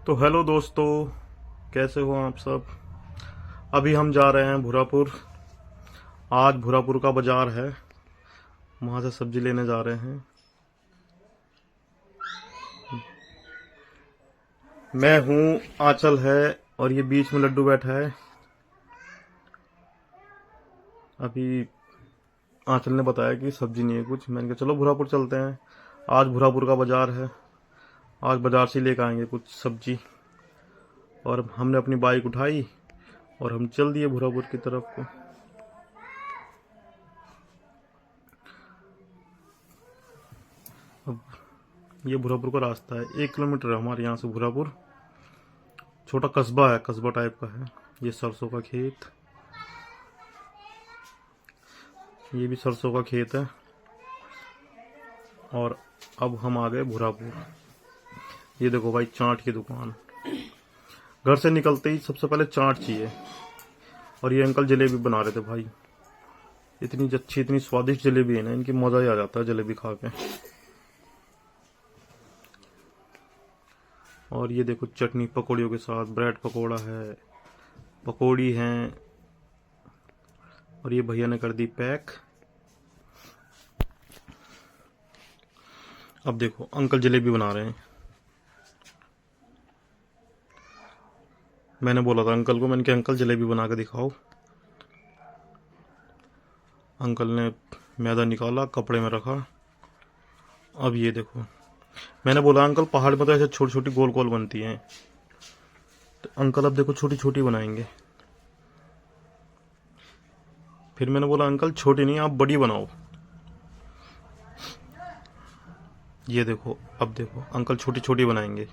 तो हेलो दोस्तों, कैसे हो आप सब। अभी हम जा रहे हैं भूरापुर। आज भूरापुर का बाजार है, वहाँ से सब्जी लेने जा रहे हैं। मैं हूँ, आंचल है और ये बीच में लड्डू बैठा है। अभी आंचल ने बताया कि सब्जी नहीं है कुछ। मैंने कहा चलो भूरापुर चलते हैं, आज भूरापुर का बाजार है। आज बाजार से लेकर आएंगे कुछ सब्जी। और हमने अपनी बाइक उठाई और हम चल दिए भूरापुर की तरफ को। अब ये भूरापुर का रास्ता है, 1 किलोमीटर है हमारे यहाँ से भूरापुर। छोटा कस्बा है, कस्बा टाइप का है। ये सरसों का खेत, ये भी सरसों का खेत है। और अब हम आ गए भूरापुर। ये देखो भाई, चाट की दुकान। घर से निकलते ही सबसे पहले चाट चाहिए। और ये अंकल जलेबी बना रहे थे भाई। इतनी अच्छी, इतनी स्वादिष्ट जलेबी है ना, इनकी मजा ही आ जाता है जलेबी खा के। और ये देखो चटनी पकौड़ियों के साथ, ब्रेड पकौड़ा है, पकौड़ी हैं। और ये भैया ने कर दी पैक। अब देखो अंकल जलेबी बना रहे हैं। मैंने बोला था अंकल को, मैंने कहा अंकल जलेबी बना के दिखाओ। अंकल ने मैदा निकाला, कपड़े में रखा। अब ये देखो, मैंने बोला अंकल पहाड़ में तो ऐसे छोटी छोटी गोल गोल बनती हैं, तो अंकल अब देखो छोटी छोटी बनाएंगे। फिर मैंने बोला अंकल छोटी नहीं, आप बड़ी बनाओ। ये देखो, अब देखो अंकल छोटी छोटी बनाएंगे।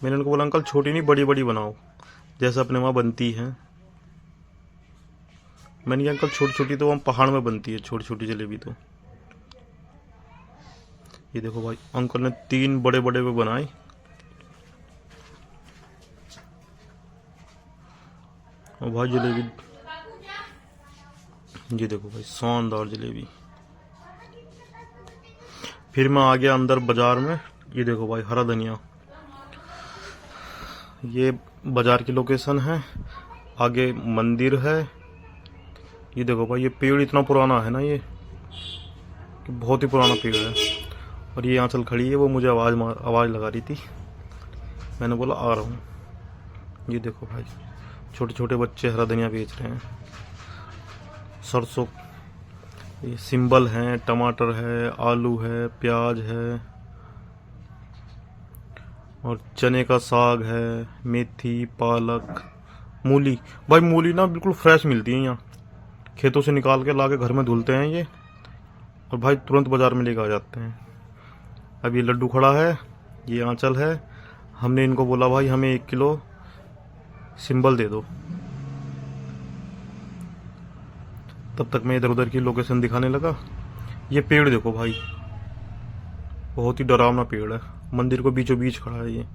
मैंने उनको बोला अंकल छोटी नहीं, बड़ी बड़ी बनाओ, जैसे अपने वहाँ बनती है। मैंने कहा अंकल छोटी छोटी तो वहाँ पहाड़ में बनती है, छोटी छोटी जलेबी तो। ये देखो भाई, अंकल ने 3 बड़े बड़े में बनाए। और भाई जलेबी, ये देखो भाई, शानदार जलेबी। फिर मैं आ गया अंदर बाजार में। ये देखो भाई, हरा धनिया। ये बाजार की लोकेशन है, आगे मंदिर है। ये देखो भाई, ये पेड़ इतना पुराना है ना, ये कि बहुत ही पुराना पेड़ है। और ये आंचल खड़ी है, वो मुझे आवाज़ लगा रही थी। मैंने बोला आ रहा हूँ। ये देखो भाई, छोटे छोटे बच्चे हरा धनिया बेच रहे हैं। सरसों, ये सिंबल हैं, टमाटर है, आलू है, प्याज है, और चने का साग है, मेथी, पालक, मूली। भाई मूली ना बिल्कुल फ्रेश मिलती है यहाँ, खेतों से निकाल के लाके घर में धुलते हैं ये, और भाई तुरंत बाजार में लेके आ जाते हैं। अब ये लड्डू खड़ा है, ये आंचल है। हमने इनको बोला भाई हमें 1 किलो सिंबल दे दो। तब तक मैं इधर उधर की लोकेशन दिखाने लगा। ये पेड़ देखो भाई, बहुत ही डरावना पेड़ है, मंदिर को बीचों बीच खड़ा है ये।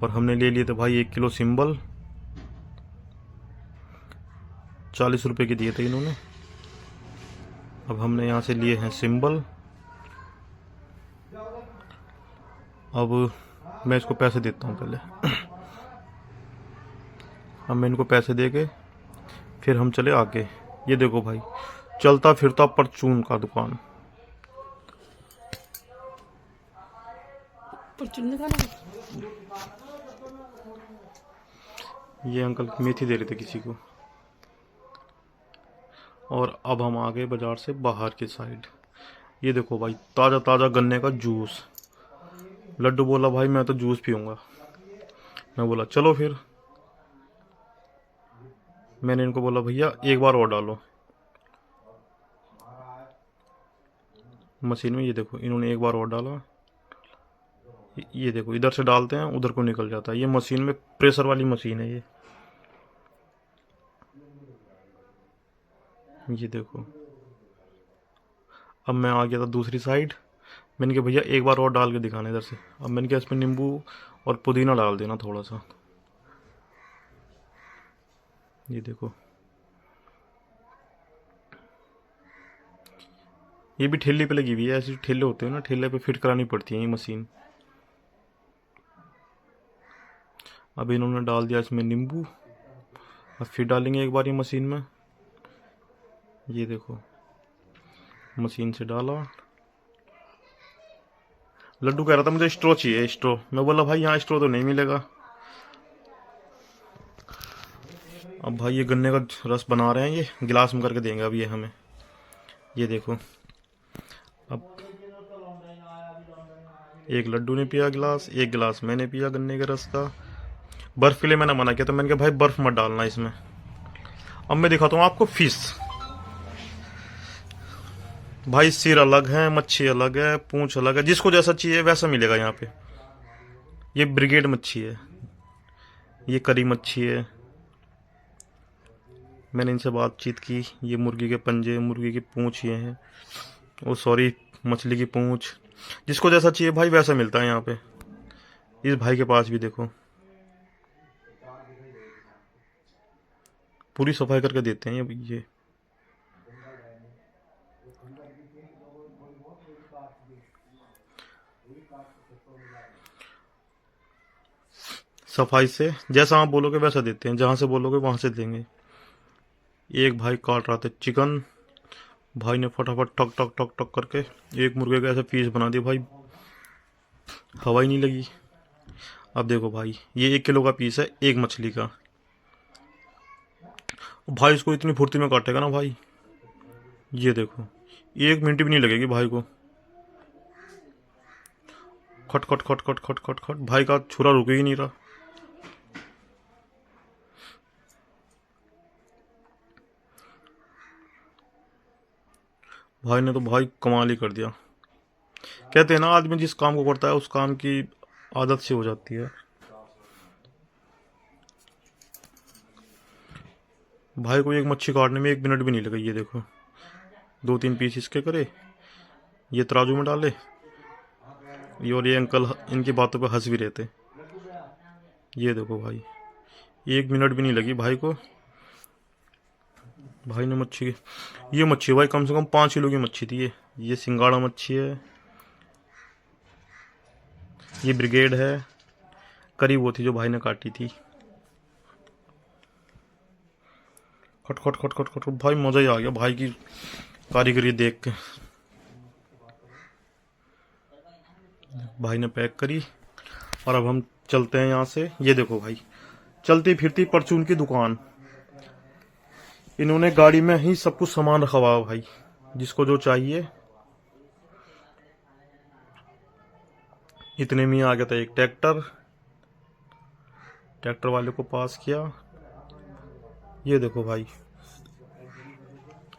और हमने ले लिए थे भाई 1 किलो सिंबल, 40 रुपए के दिए थे इन्होंने। अब हमने यहाँ से लिए हैं सिंबल। अब मैं इसको पैसे देता हूँ पहले। अब मैं इनको पैसे दे के फिर हम चले आगे। ये देखो भाई, चलता फिरता परचून का दुकान। ये अंकल मेथी दे रहे थे किसी को। और अब हम आ गए बाजार से बाहर की साइड। ये देखो भाई, ताज़ा ताज़ा गन्ने का जूस। लड्डू बोला भाई मैं तो जूस पीऊँगा। मैं बोला चलो फिर। मैंने इनको बोला भैया एक बार और डालो मशीन में। ये देखो इन्होंने एक बार और डाला। ये देखो, इधर से डालते हैं उधर को निकल जाता है। ये मशीन में, प्रेशर वाली मशीन है ये। ये देखो, अब मैं आ गया था दूसरी साइड। मैंने कहा भैया एक बार और डाल के दिखाना इधर से। अब मैंने कहा इसमें नींबू और पुदीना डाल देना थोड़ा सा। ये देखो, ये भी ठेले पे लगी हुई है, ऐसे ठेले होते हैं ना, ठेले पे फिट करानी पड़ती है ये मशीन। अब इन्होंने डाल दिया इसमें नींबू, अब फिर डालेंगे एक बार ये मशीन में। ये देखो, मशीन से डाला। लड्डू कह रहा था मुझे स्ट्रॉ चाहिए, स्ट्रॉ। मैं बोला भाई यहाँ स्ट्रॉ तो नहीं मिलेगा। अब भाई ये गन्ने का रस बना रहे हैं, ये गिलास में करके देंगे अब ये हमें। ये देखो, अब एक लड्डू ने पिया गिलास, एक गिलास मैंने पिया गन्ने के रस का। बर्फ के लिए मैंने मना किया था, मैंने कहा भाई बर्फ मत डालना इसमें। अब मैं दिखाता हूँ आपको फिश। भाई सिर अलग है, मच्छी अलग है, पूंछ अलग है, जिसको जैसा चाहिए वैसा मिलेगा यहाँ पे। ये ब्रिगेड मच्छी है, ये करी मच्छी है। मैंने इनसे बातचीत की, ये मुर्गी के पंजे, मुर्गी की पूंछ ये हैं, ओ सॉरी मछली की पूंछ। जिसको जैसा चाहिए भाई वैसा मिलता है यहाँ पे। इस भाई के पास भी देखो, पूरी सफाई करके देते हैं ये। सफाई से जैसा आप बोलोगे वैसा देते हैं, जहां से बोलोगे वहां से देंगे। एक भाई काट रहा था चिकन, भाई ने फटाफट टक टक टक टक करके एक मुर्गे का ऐसा पीस बना दिया भाई, हवा ही नहीं लगी। अब देखो भाई, ये 1 किलो का पीस है एक मछली का। भाई इसको इतनी फुर्ती में काटेगा ना भाई, ये देखो 1 मिनट भी नहीं लगेगी भाई को। खट खट खट खट खट खट खट, भाई का छुरा रुक ही नहीं रहा। भाई ने तो भाई कमाल ही कर दिया। कहते हैं ना, आदमी जिस काम को करता है उस काम की आदत से हो जाती है। भाई को एक मच्छी काटने में 1 मिनट भी नहीं लगा। ये देखो, 2-3 पीस इसके करे, ये तराजू में डाले, ये और ये अंकल इनकी बातों पे हंस भी रहे थे। ये देखो भाई, 1 मिनट भी नहीं लगी भाई को। भाई ने मच्छी, ये मच्छी भाई कम से कम 5 किलो की मच्छी थी ये सिंगाड़ा मच्छी है, ये ब्रिगेड है, करी वो थी जो भाई ने काटी थी। खट खट खट खट खट, भाई मजा ही आ गया भाई की कारीगरी देख के। भाई ने पैक करी और अब हम चलते हैं यहाँ से। ये देखो भाई, चलती फिरती परचून की दुकान। इन्होंने गाड़ी में ही सब कुछ सामान रखा हुआ है भाई, जिसको जो चाहिए। इतने में आ गया था एक ट्रैक्टर, ट्रैक्टर वाले को पास किया। ये देखो भाई,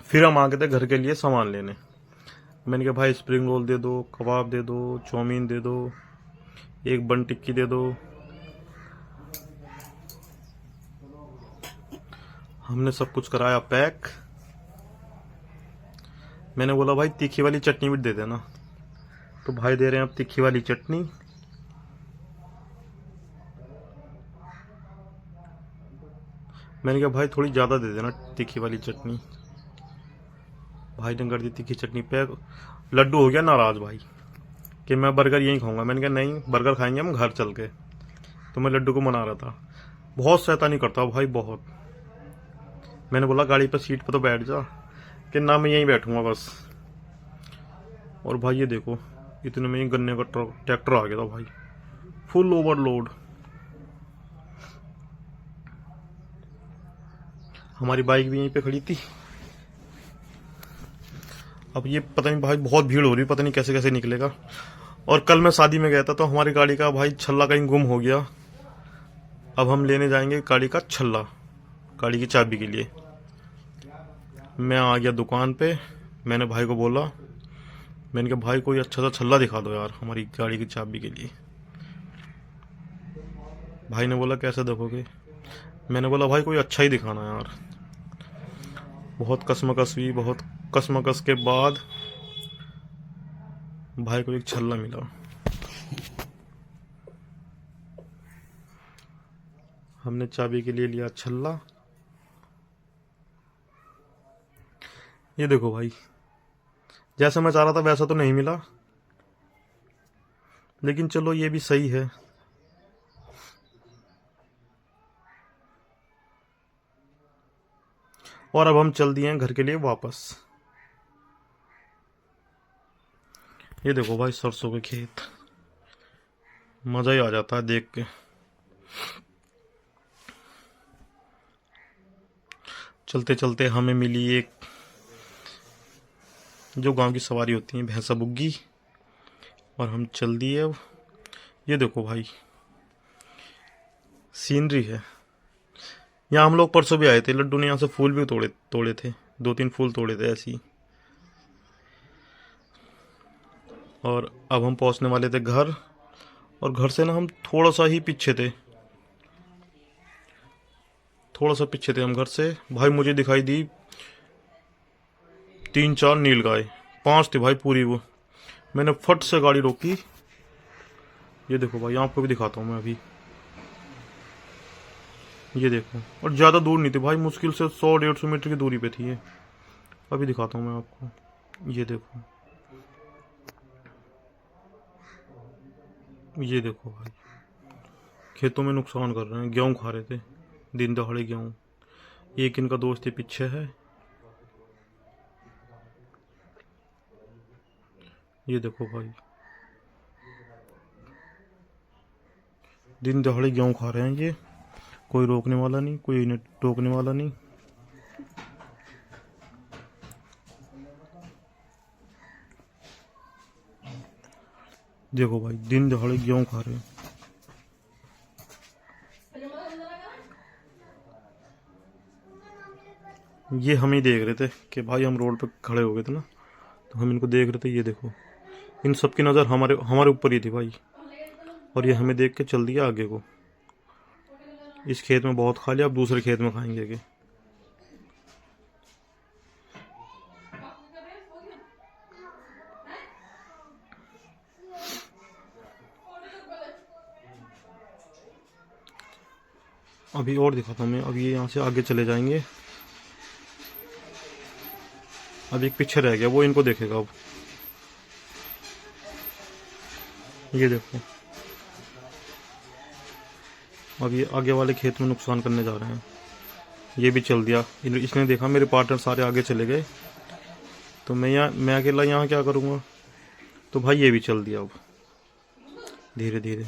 फिर हम आ गए थे घर के लिए सामान लेने। मैंने कहा भाई स्प्रिंग रोल दे दो, कबाब दे दो, चाउमीन दे दो, एक बन टिक्की दे दो। हमने सब कुछ कराया पैक। मैंने बोला भाई तीखी वाली चटनी भी दे देना, तो भाई दे रहे हैं अब तीखी वाली चटनी। मैंने कहा भाई थोड़ी ज़्यादा दे देना तीखी वाली चटनी। भाई ने कर दी तीखी चटनी पैक। लड्डू हो गया नाराज भाई कि मैं बर्गर यहीं खाऊंगा। मैंने कहा नहीं, बर्गर खाएंगे हम घर चल के। तो मैं लड्डू को मना रहा था, बहुत शैतानी करता भाई बहुत। मैंने बोला गाड़ी पर सीट पर तो बैठ जा, कि ना मैं यहीं बैठूंगा बस। और भाई ये देखो, इतने में ही गन्ने का ट्रैक्टर आ गया था भाई, फुल ओवरलोड। हमारी बाइक भी यहीं पे खड़ी थी। अब ये पता नहीं भाई, बहुत भीड़ हो रही, पता नहीं कैसे कैसे निकलेगा। और कल मैं शादी में गया था तो हमारी गाड़ी का भाई छल्ला कहीं गुम हो गया। अब हम लेने जाएंगे गाड़ी का छल्ला, गाड़ी की चाबी के लिए। मैं आ गया दुकान पे, मैंने भाई को बोला, मैंने कहा भाई कोई अच्छा सा छल्ला दिखा दो यार हमारी गाड़ी की चाबी के लिए। भाई ने बोला कैसे देखोगे। मैंने बोला भाई कोई अच्छा ही दिखाना यार। बहुत कसमकस हुई, बहुत कसमकस के बाद भाई को एक छल्ला मिला। हमने चाबी के लिए लिया छल्ला। ये देखो भाई, जैसा मैं चाह रहा था वैसा तो नहीं मिला, लेकिन चलो ये भी सही है। और अब हम चल दिए हैं घर के लिए वापस। ये देखो भाई सरसों के खेत, मजा ही आ जाता है देख के। चलते चलते हमें मिली एक जो गांव की सवारी होती है, भैंसा बुग्गी, और हम चल दिए अब। ये देखो भाई सीनरी है। यहाँ हम लोग परसों भी आए थे, लड्डू ने यहाँ से फूल भी तोड़े तोड़े थे, 2-3 फूल तोड़े थे ऐसे ही। और अब हम पहुंचने वाले थे घर, और घर से ना हम थोड़ा सा पीछे थे हम घर से। भाई मुझे दिखाई दी 3-4 नीलगाय, 5 थी भाई पूरी वो। मैंने फट से गाड़ी रोकी। ये देखो भाई आपको भी दिखाता हूँ मैं अभी, ये देखो। और ज़्यादा दूर नहीं थी भाई, मुश्किल से 100-150 मीटर की दूरी पे थी ये। अभी दिखाता हूँ मैं आपको, ये देखो, ये देखो भाई खेतों में नुकसान कर रहे हैं। गेहूँ खा रहे थे, दिन दहाड़े गेहूँ। एक इनका दोस्त ही पीछे है, ये देखो भाई दिन दहाड़े गेहूँ खा रहे हैं ये। कोई रोकने वाला नहीं, कोई इन्हें टोकने वाला नहीं। देखो भाई दिन दहाड़े गेहूँ खा रहे हैं। ये हम ही देख रहे थे कि भाई हम रोड पे खड़े हो गए थे ना, तो हम इनको देख रहे थे। ये देखो इन सब की नज़र हमारे ऊपर ही थी भाई, और ये हमें देख के चल दिया आगे को। इस खेत में बहुत खा लिया, अब दूसरे खेत में खाएंगे आगे। अभी और दिखाता हूँ मैं। अभी ये यहाँ से आगे चले जाएंगे। अब एक पीछे रह गया, वो इनको देखेगा अब। ये देखो अब ये आगे वाले खेत में नुकसान करने जा रहे हैं। ये भी चल दिया, इसने देखा मेरे पार्टनर सारे आगे चले गए, तो मैं अकेला यहाँ क्या करूँगा। तो भाई ये भी चल दिया अब धीरे धीरे।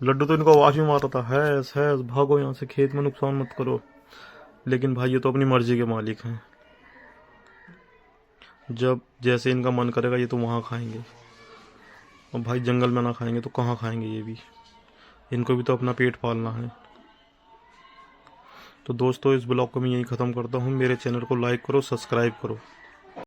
लड्डू तो इनको आवाज भी मारता था, हैस हैस भागो यहाँ से, खेत में नुकसान मत करो। लेकिन भाई ये तो अपनी मर्जी के मालिक हैं, जब जैसे इनका मन करेगा ये तो वहाँ खाएंगे। और भाई जंगल में ना खाएंगे तो कहाँ खाएंगे ये भी, इनको भी तो अपना पेट पालना है। तो दोस्तों इस ब्लॉग को मैं यहीं ख़त्म करता हूँ। मेरे चैनल को लाइक करो, सब्सक्राइब करो।